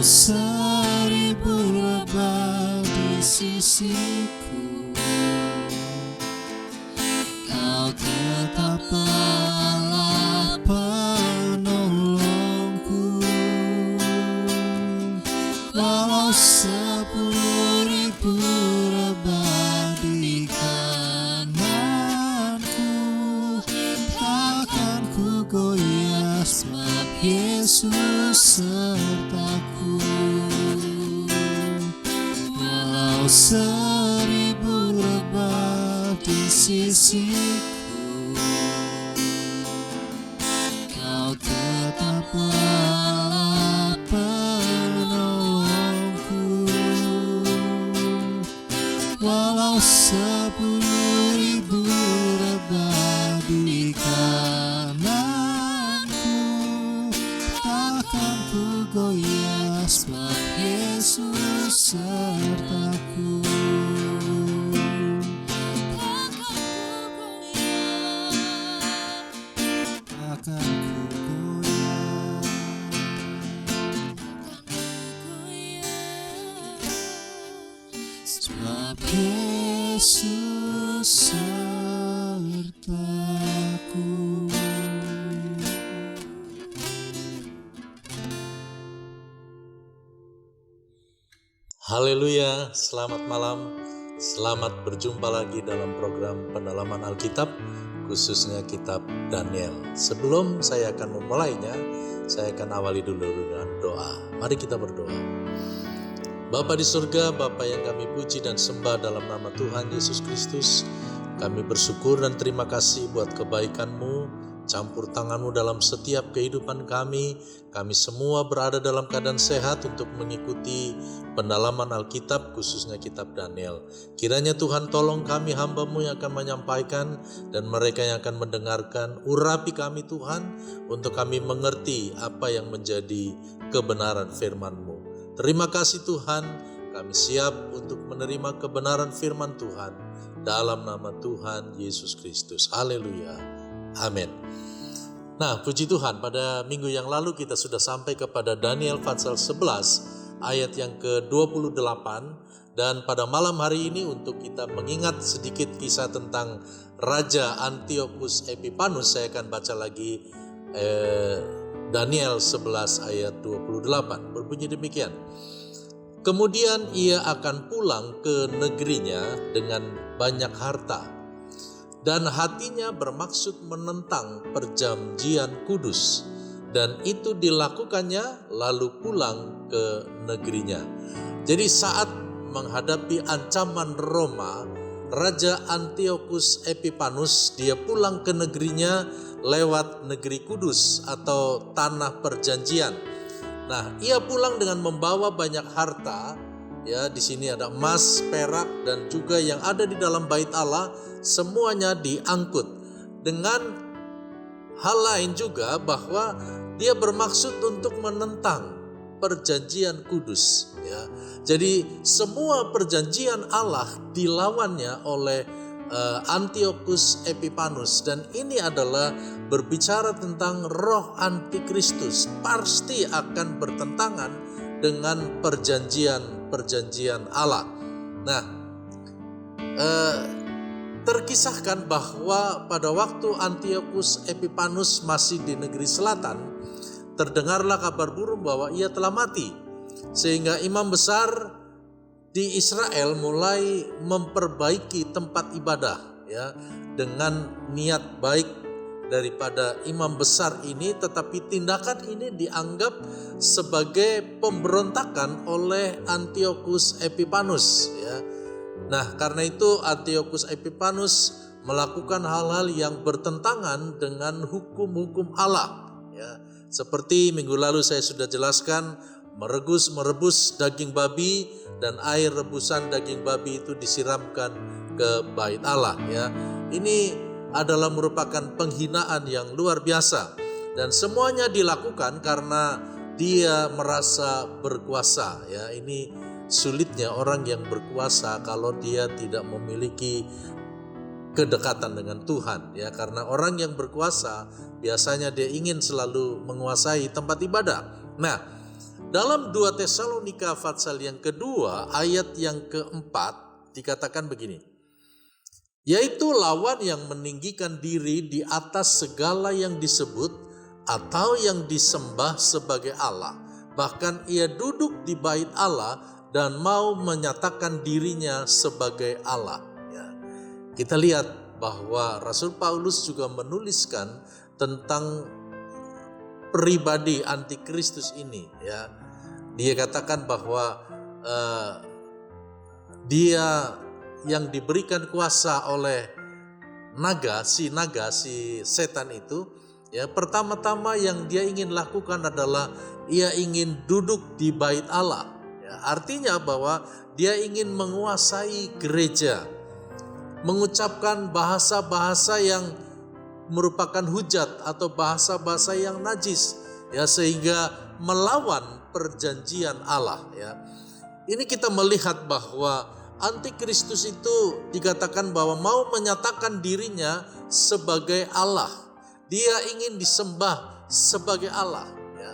seribu lebah di sisiku, Kau tetaplah Allah penolongku. Walau 10.000 lebah di kananku, takkan ku goyah sebab Yesus sertaku. Walau 1000 lebah di sisiku, Kau tetaplah penolongku. Walau 10.000 lebah di kananku, takkan ku goyah sebab Yesus sertaku. Takkan ku goyah, sebab Yesus sertaku. Haleluya, selamat malam, selamat berjumpa lagi dalam program pendalaman Alkitab, khususnya kitab Daniel. Sebelum saya akan memulainya, saya akan awali dulu dengan doa. Mari kita berdoa. Bapa di surga, Bapa yang kami puji dan sembah dalam nama Tuhan Yesus Kristus, kami bersyukur dan terima kasih buat kebaikan-Mu, campur tangan-Mu dalam setiap kehidupan kami. Kami semua berada dalam keadaan sehat untuk mengikuti pendalaman Alkitab, khususnya kitab Daniel. Kiranya Tuhan tolong kami hamba-Mu yang akan menyampaikan dan mereka yang akan mendengarkan. Urapi kami Tuhan untuk kami mengerti apa yang menjadi kebenaran firman-Mu. Terima kasih Tuhan, kami siap untuk menerima kebenaran firman Tuhan dalam nama Tuhan Yesus Kristus. Haleluya. Amin. Nah, puji Tuhan, pada minggu yang lalu kita sudah sampai kepada Daniel pasal 11 ayat yang ke-28, dan pada malam hari ini untuk kita mengingat sedikit kisah tentang Raja Antiochus Epiphanes, saya akan baca lagi Daniel 11 ayat 28. Berbunyi demikian. Kemudian ia akan pulang ke negerinya dengan banyak harta, dan hatinya bermaksud menentang perjanjian kudus, dan itu dilakukannya lalu pulang ke negerinya. Jadi saat menghadapi ancaman Roma, Raja Antiochus Epiphanes dia pulang ke negerinya lewat negeri kudus atau tanah perjanjian. Nah, ia pulang dengan membawa banyak harta. Ya, di sini ada emas, perak, dan juga yang ada di dalam bait Allah, semuanya diangkut. Dengan hal lain juga bahwa dia bermaksud untuk menentang perjanjian kudus. Ya, jadi semua perjanjian Allah dilawannya oleh Antiochus Epiphanes, dan ini adalah berbicara tentang roh antikristus, pasti akan bertentangan dengan perjanjian Allah. Nah, terkisahkan bahwa pada waktu Antiochus Epiphanes masih di negeri selatan, terdengarlah kabar burung bahwa ia telah mati, sehingga imam besar di Israel mulai memperbaiki tempat ibadah, ya, dengan niat baik daripada imam besar ini, tetapi tindakan ini dianggap sebagai pemberontakan oleh Antiochus Epiphanes, ya. Nah, karena itu Antiochus Epiphanes melakukan hal-hal yang bertentangan dengan hukum-hukum Allah, ya. Seperti minggu lalu saya sudah jelaskan, merebus daging babi, dan air rebusan daging babi itu disiramkan ke bait Allah, ya. Ini adalah merupakan penghinaan yang luar biasa, dan semuanya dilakukan karena dia merasa berkuasa, ya. Ini sulitnya orang yang berkuasa kalau dia tidak memiliki kedekatan dengan Tuhan, ya, karena orang yang berkuasa biasanya dia ingin selalu menguasai tempat ibadah. Nah, Dalam 2 Tesalonika pasal yang kedua ayat yang keempat dikatakan begini. Yaitu lawan yang meninggikan diri di atas segala yang disebut atau yang disembah sebagai Allah. Bahkan ia duduk di bait Allah dan mau menyatakan dirinya sebagai Allah. Ya. Kita lihat bahwa Rasul Paulus juga menuliskan tentang pribadi antikristus ini. Ya. Dia katakan bahwa dia yang diberikan kuasa oleh si setan itu, ya, pertama-tama yang dia ingin lakukan adalah ia ingin duduk di bait Allah. Ya, artinya bahwa dia ingin menguasai gereja, mengucapkan bahasa-bahasa yang merupakan hujat atau bahasa-bahasa yang najis, ya, sehingga melawan perjanjian Allah. Ya. Ini kita melihat bahwa Antikristus itu dikatakan bahwa mau menyatakan dirinya sebagai Allah. Dia ingin disembah sebagai Allah. Ya.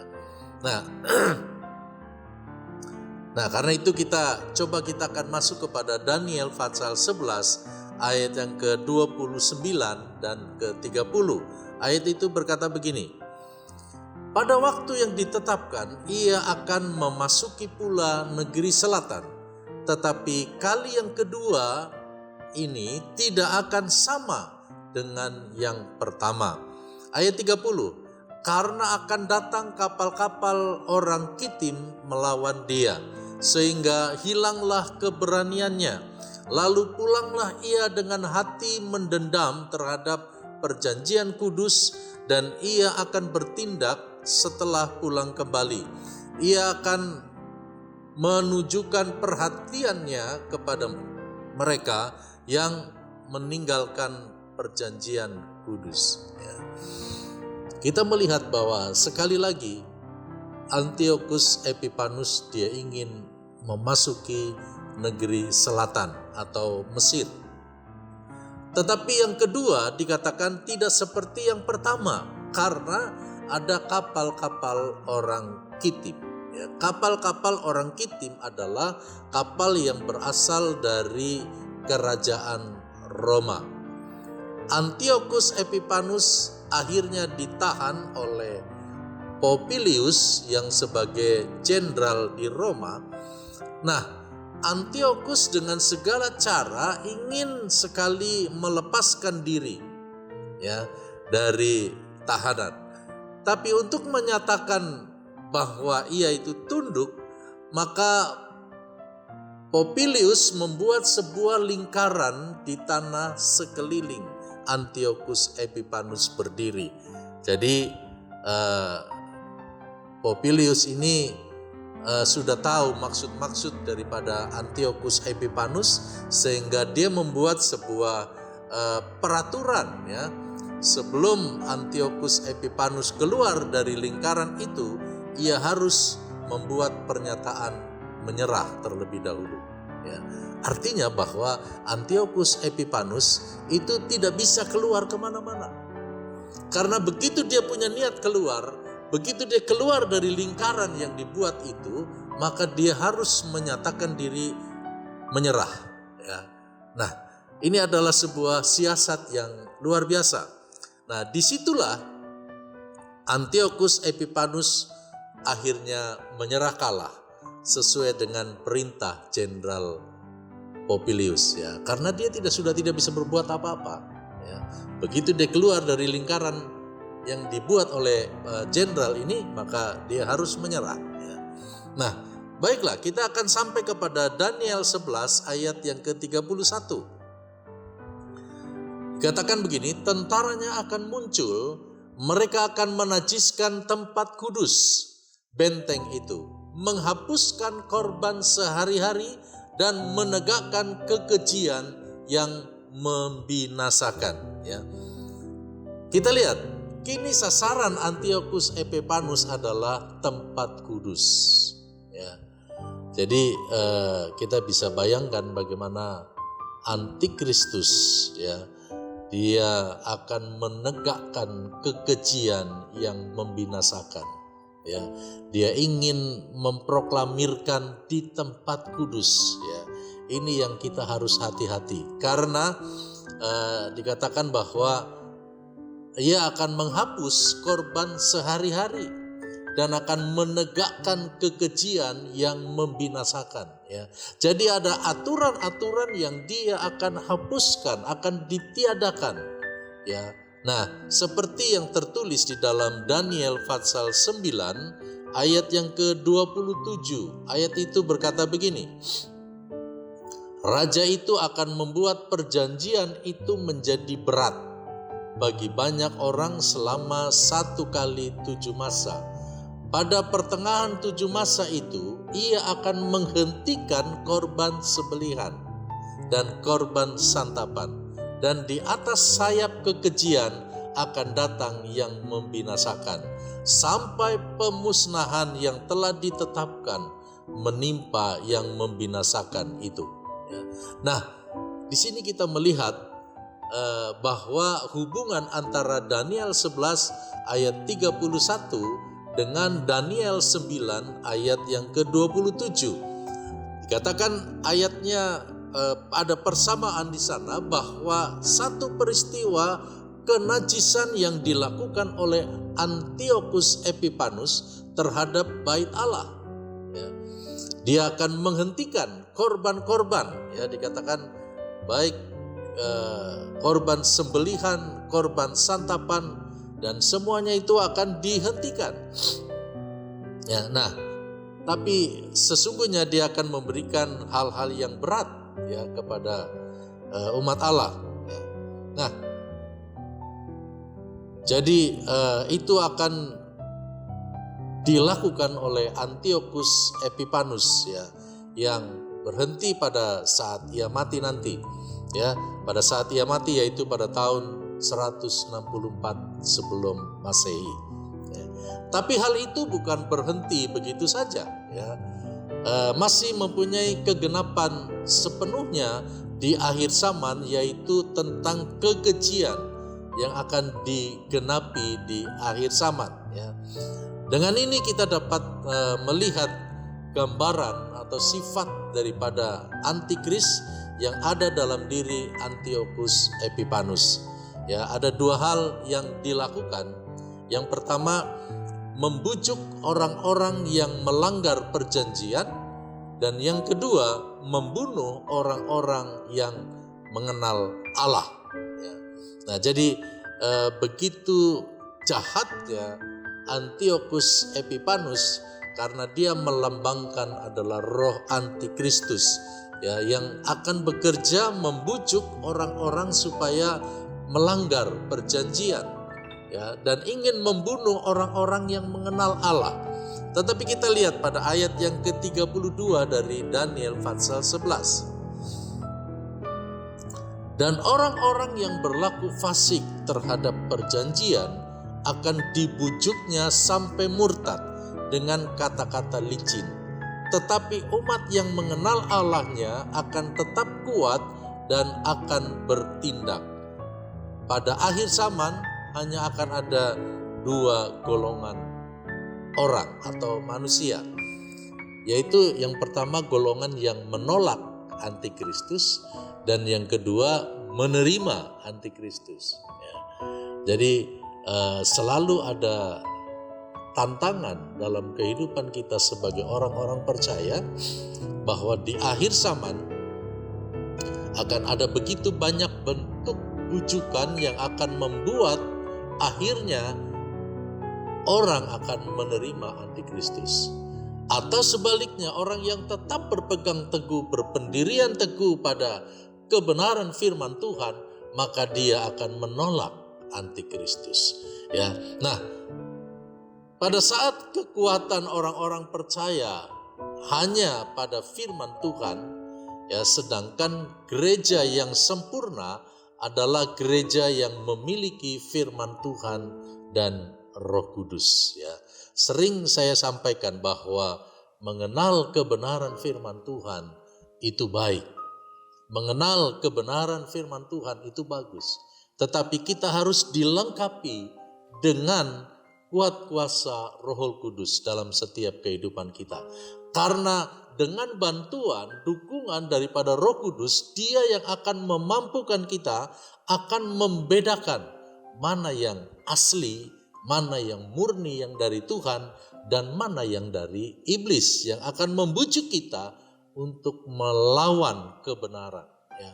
Nah, karena itu kita akan masuk kepada Daniel pasal 11 ayat yang ke-29 dan ke-30. Ayat itu berkata begini. Pada waktu yang ditetapkan, ia akan memasuki pula negeri selatan. Tetapi kali yang kedua ini tidak akan sama dengan yang pertama. Ayat 30. Karena akan datang kapal-kapal orang Kitim melawan dia, sehingga hilanglah keberaniannya. Lalu pulanglah ia dengan hati mendendam terhadap perjanjian kudus, dan ia akan bertindak setelah pulang kembali. Ia akan menunjukkan perhatiannya kepada mereka yang meninggalkan perjanjian kudus. Ya. Kita melihat bahwa sekali lagi Antiochus Epiphanes dia ingin memasuki negeri selatan atau Mesir. Tetapi yang kedua dikatakan tidak seperti yang pertama karena ada kapal-kapal orang Kitim. Ya, kapal-kapal orang Kitim adalah kapal yang berasal dari kerajaan Roma. Antiochus Epiphanes akhirnya ditahan oleh Popilius yang sebagai jenderal di Roma. Nah, Antiochus dengan segala cara ingin sekali melepaskan diri, ya, dari tahanan. Tapi untuk menyatakan bahwa ia itu tunduk, maka Popilius membuat sebuah lingkaran di tanah sekeliling Antiochus Epiphanes berdiri. Jadi Popilius ini sudah tahu maksud-maksud daripada Antiochus Epiphanes, sehingga dia membuat sebuah peraturan, ya. Sebelum Antiochus Epiphanes keluar dari lingkaran itu, ia harus membuat pernyataan menyerah terlebih dahulu. Ya. Artinya bahwa Antiochus Epiphanes itu tidak bisa keluar kemana-mana. Karena begitu dia punya niat keluar, begitu dia keluar dari lingkaran yang dibuat itu, maka dia harus menyatakan diri menyerah. Ya. Nah, ini adalah sebuah siasat yang luar biasa. Nah, disitulah Antiochus Epiphanes akhirnya menyerah kalah sesuai dengan perintah Jenderal Popilius, ya, karena dia sudah tidak bisa berbuat apa-apa. Ya. Begitu dia keluar dari lingkaran yang dibuat oleh jenderal ini, maka dia harus menyerah. Ya. Nah, baiklah, kita akan sampai kepada Daniel 11 ayat yang ke-31. Dikatakan begini, tentaranya akan muncul, mereka akan menajiskan tempat kudus benteng itu, menghapuskan korban sehari-hari dan menegakkan kekejian yang membinasakan. Ya. Kita lihat, kini sasaran Antiochus Epiphanes adalah tempat kudus. Ya. Jadi kita bisa bayangkan bagaimana Antikristus, ya, dia akan menegakkan kekejian yang membinasakan. Ya, dia ingin memproklamirkan di tempat kudus. Ya, ini yang kita harus hati-hati karena dikatakan bahwa ia akan menghapus korban sehari-hari dan akan menegakkan kekejian yang membinasakan. Ya, jadi ada aturan-aturan yang dia akan hapuskan, akan ditiadakan. Ya, nah seperti yang tertulis di dalam Daniel pasal 9 ayat yang ke-27. Ayat itu berkata begini. Raja itu akan membuat perjanjian itu menjadi berat bagi banyak orang selama 1 kali 7 masa. Pada pertengahan 7 masa itu, ia akan menghentikan korban sembelihan dan korban santapan. Dan di atas sayap kekejian akan datang yang membinasakan. Sampai pemusnahan yang telah ditetapkan menimpa yang membinasakan itu. Nah, di sini kita melihat bahwa hubungan antara Daniel 11 ayat 31 dengan Daniel 9 ayat yang ke-27. Dikatakan ayatnya ada persamaan di sana bahwa satu peristiwa kenajisan yang dilakukan oleh Antiochus Epiphanes terhadap bait Allah. Dia akan menghentikan korban-korban, ya dikatakan baik korban sembelihan, korban santapan, dan semuanya itu akan dihentikan. Ya, nah, tapi sesungguhnya dia akan memberikan hal-hal yang berat ya kepada umat Allah. Nah, jadi itu akan dilakukan oleh Antiochus Epiphanes ya, yang berhenti pada saat ia mati nanti ya, pada saat ia mati yaitu pada tahun 164 sebelum Masehi ya. Tapi hal itu bukan berhenti begitu saja ya, masih mempunyai kegenapan sepenuhnya di akhir zaman, yaitu tentang kekejian yang akan digenapi di akhir zaman ya. Dengan ini kita dapat melihat gambaran atau sifat daripada antikris yang ada dalam diri Antiochus Epiphanes. Ya, ada dua hal yang dilakukan. Yang pertama, membujuk orang-orang yang melanggar perjanjian, dan yang kedua, membunuh orang-orang yang mengenal Allah. Ya. Nah, jadi begitu jahatnya Antiochus Epiphanes karena dia melambangkan adalah roh antikristus ya, yang akan bekerja membujuk orang-orang supaya melanggar perjanjian ya, dan ingin membunuh orang-orang yang mengenal Allah. Tetapi kita lihat pada ayat yang ke-32 dari Daniel pasal 11. Dan orang-orang yang berlaku fasik terhadap perjanjian akan dibujuknya sampai murtad dengan kata-kata licin. Tetapi umat yang mengenal Allahnya akan tetap kuat dan akan bertindak. Pada akhir zaman hanya akan ada dua golongan orang atau manusia, yaitu yang pertama golongan yang menolak antikristus dan yang kedua menerima antikristus ya. Jadi selalu ada tantangan dalam kehidupan kita sebagai orang-orang percaya bahwa di akhir zaman akan ada begitu banyak bentuk bujukan yang akan membuat akhirnya orang akan menerima antikristus. Atau sebaliknya, orang yang tetap berpegang teguh, berpendirian teguh pada kebenaran firman Tuhan, maka dia akan menolak antikristus ya. Nah, pada saat kekuatan orang-orang percaya hanya pada firman Tuhan ya, sedangkan gereja yang sempurna adalah gereja yang memiliki firman Tuhan dan Roh Kudus ya. Sering saya sampaikan bahwa mengenal kebenaran firman Tuhan itu baik. Mengenal kebenaran firman Tuhan itu bagus. Tetapi kita harus dilengkapi dengan kuat kuasa Roh Kudus dalam setiap kehidupan kita. Karena dengan bantuan, dukungan daripada Roh Kudus, Dia yang akan memampukan kita, akan membedakan mana yang asli, mana yang murni yang dari Tuhan, dan mana yang dari iblis yang akan membujuk kita untuk melawan kebenaran, ya,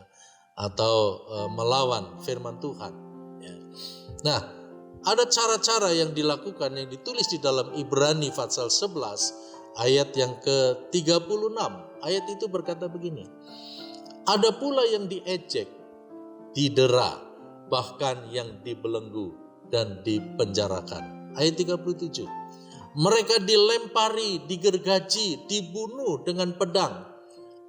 atau melawan firman Tuhan. Ya. Nah, ada cara-cara yang dilakukan yang ditulis di dalam Ibrani pasal 11 ayat yang ke-36. Ayat itu berkata begini. Ada pula yang diejek, didera, bahkan yang dibelenggu dan dipenjarakan. Ayat 37. Mereka dilempari, digergaji, dibunuh dengan pedang.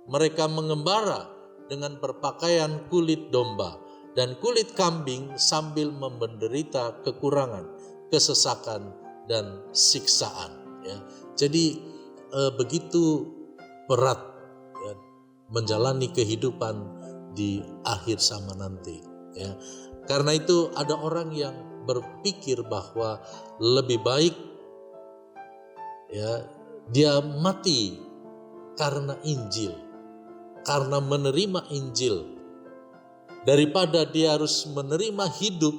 Mereka mengembara dengan berpakaian kulit domba dan kulit kambing sambil menderita kekurangan, kesesakan, dan siksaan. Ya. Jadi begitu berat, ya, menjalani kehidupan di akhir zaman nanti. Ya. Karena itu ada orang yang berpikir bahwa lebih baik, ya, dia mati karena Injil, karena menerima Injil, daripada dia harus menerima hidup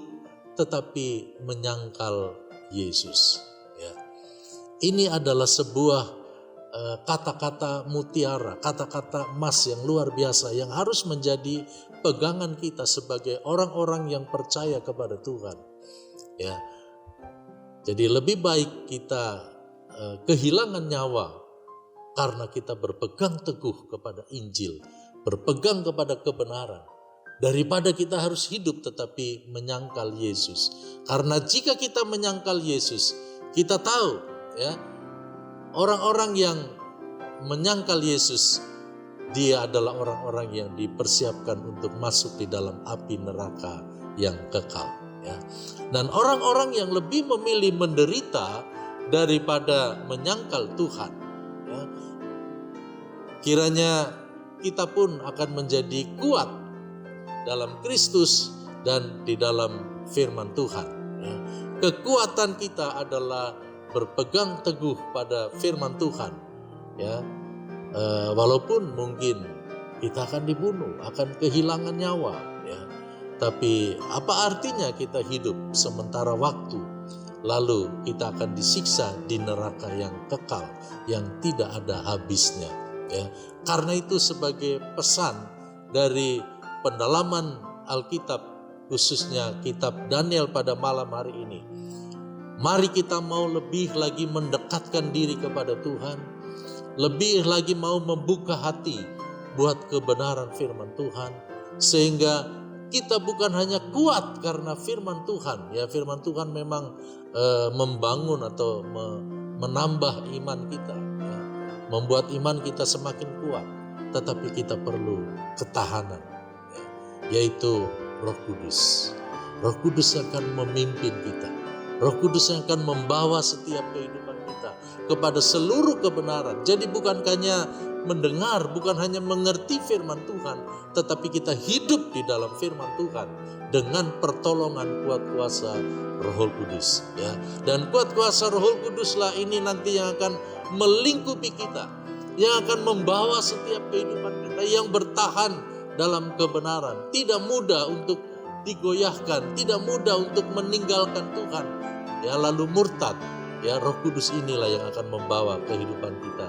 tetapi menyangkal Yesus. Ya. Ini adalah sebuah kata-kata mutiara, kata-kata emas yang luar biasa yang harus menjadi pegangan kita sebagai orang-orang yang percaya kepada Tuhan. Ya. Jadi lebih baik kita kehilangan nyawa karena kita berpegang teguh kepada Injil, berpegang kepada kebenaran, daripada kita harus hidup tetapi menyangkal Yesus. Karena jika kita menyangkal Yesus, kita tahu, ya, orang-orang yang menyangkal Yesus, dia adalah orang-orang yang dipersiapkan untuk masuk di dalam api neraka yang kekal. Ya. Dan orang-orang yang lebih memilih menderita daripada menyangkal Tuhan, ya, kiranya kita pun akan menjadi kuat dalam Kristus dan di dalam firman Tuhan. Ya. Kekuatan kita adalah berpegang teguh pada firman Tuhan. Ya. Walaupun mungkin kita akan dibunuh, akan kehilangan nyawa. Ya. Tapi apa artinya kita hidup sementara waktu, lalu kita akan disiksa di neraka yang kekal, yang tidak ada habisnya. Ya. Karena itu sebagai pesan dari pendalaman Alkitab, khususnya kitab Daniel pada malam hari ini, mari kita mau lebih lagi mendekatkan diri kepada Tuhan, lebih lagi mau membuka hati buat kebenaran firman Tuhan, sehingga kita bukan hanya kuat karena firman Tuhan. Ya, firman Tuhan memang membangun atau menambah iman kita, ya, membuat iman kita semakin kuat. Tetapi kita perlu ketahanan, ya, yaitu Roh Kudus. Roh Kudus akan memimpin kita. Roh Kudus yang akan membawa setiap kehidupan kita kepada seluruh kebenaran. Jadi bukan hanya mendengar, bukan hanya mengerti firman Tuhan, tetapi kita hidup di dalam firman Tuhan dengan pertolongan kuat kuasa Roh Kudus. Ya. Dan kuat kuasa Roh Kuduslah ini nanti yang akan melingkupi kita, yang akan membawa setiap kehidupan kita yang bertahan dalam kebenaran. Tidak mudah untuk digoyahkan, tidak mudah untuk meninggalkan Tuhan, ya, lalu murtad. Ya, Roh Kudus inilah yang akan membawa kehidupan kita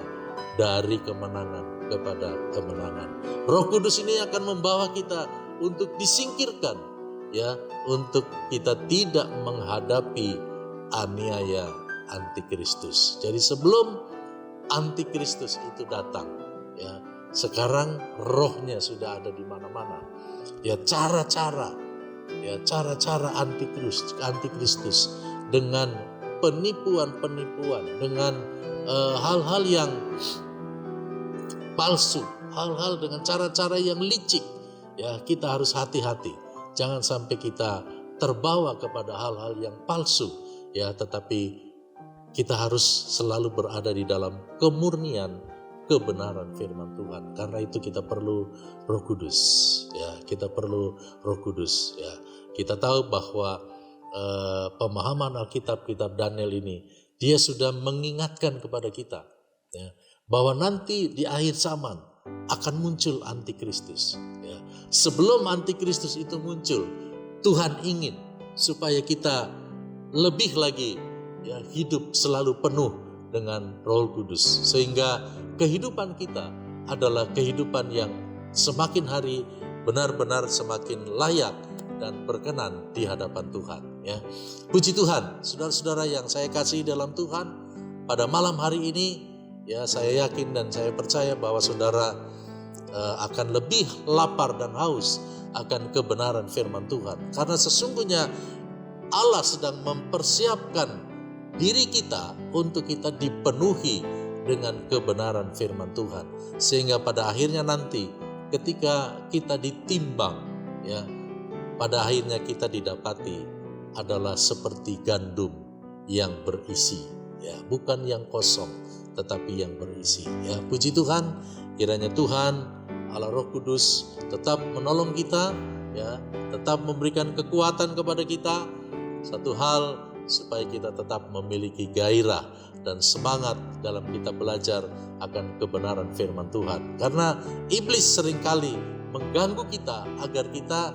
dari kemenangan kepada kemenangan. Roh Kudus ini akan membawa kita untuk disingkirkan, ya, untuk kita tidak menghadapi aniaya antikristus. Jadi sebelum antikristus itu datang, ya, sekarang rohnya sudah ada di mana-mana. Ya, cara-cara antikristus dengan penipuan-penipuan, dengan hal-hal yang palsu, hal-hal dengan cara-cara yang licik. Ya, kita harus hati-hati. Jangan sampai kita terbawa kepada hal-hal yang palsu, ya, tetapi kita harus selalu berada di dalam kemurnian kebenaran firman Tuhan. Karena itu kita perlu Roh Kudus, ya, kita perlu Roh Kudus, ya. Kita tahu bahwa pemahaman Alkitab, kitab Daniel ini, dia sudah mengingatkan kepada kita ya, bahwa nanti di akhir zaman akan muncul antikristus. Ya. Sebelum antikristus itu muncul, Tuhan ingin supaya kita lebih lagi ya, hidup selalu penuh dengan Roh Kudus, sehingga kehidupan kita adalah kehidupan yang semakin hari benar-benar semakin layak dan berkenan di hadapan Tuhan. Ya. Puji Tuhan, saudara-saudara yang saya kasih dalam Tuhan, pada malam hari ini ya saya yakin dan saya percaya bahwa saudara akan lebih lapar dan haus akan kebenaran firman Tuhan. Karena sesungguhnya Allah sedang mempersiapkan diri kita untuk kita dipenuhi dengan kebenaran firman Tuhan. Sehingga pada akhirnya nanti ketika kita ditimbang ya, pada akhirnya kita didapati adalah seperti gandum yang berisi ya, bukan yang kosong tetapi yang berisi ya. Puji Tuhan, kiranya Tuhan Allah Roh Kudus tetap menolong kita ya, tetap memberikan kekuatan kepada kita. Satu hal, supaya kita tetap memiliki gairah dan semangat dalam kita belajar akan kebenaran firman Tuhan. Karena iblis seringkali mengganggu kita agar kita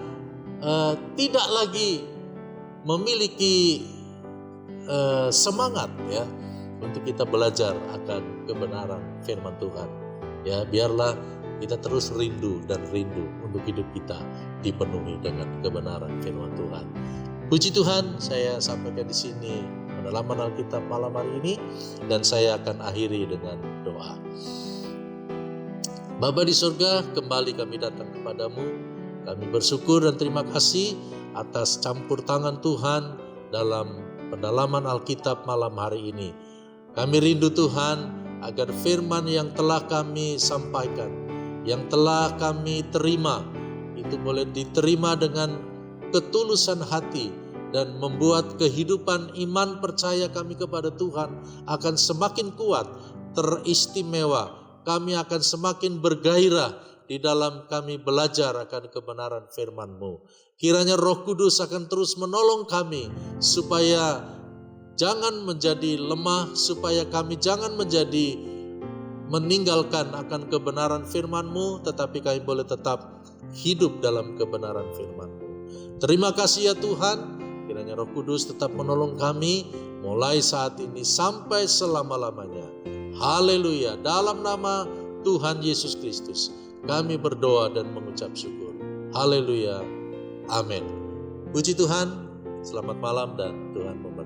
tidak lagi memiliki semangat ya untuk kita belajar akan kebenaran firman Tuhan. Ya, biarlah kita terus rindu dan rindu untuk hidup kita dipenuhi dengan kebenaran firman Tuhan. Puji Tuhan, saya sampaikan di sini pendalaman Alkitab malam hari ini, dan saya akan akhiri dengan doa. Bapa di surga, kembali kami datang kepadamu. Kami bersyukur dan terima kasih atas campur tangan Tuhan dalam pendalaman Alkitab malam hari ini. Kami rindu Tuhan agar firman yang telah kami sampaikan, yang telah kami terima, itu boleh diterima dengan ketulusan hati dan membuat kehidupan iman percaya kami kepada Tuhan akan semakin kuat, teristimewa. Kami akan semakin bergairah di dalam kami belajar akan kebenaran firman-Mu. Kiranya Roh Kudus akan terus menolong kami supaya jangan menjadi lemah, supaya kami jangan menjadi meninggalkan akan kebenaran firman-Mu, tetapi kami boleh tetap hidup dalam kebenaran firman-Mu. Terima kasih ya Tuhan, kiranya Roh Kudus tetap menolong kami mulai saat ini sampai selama-lamanya. Haleluya, dalam nama Tuhan Yesus Kristus kami berdoa dan mengucap syukur. Haleluya, amin. Puji Tuhan, selamat malam dan Tuhan memberkati.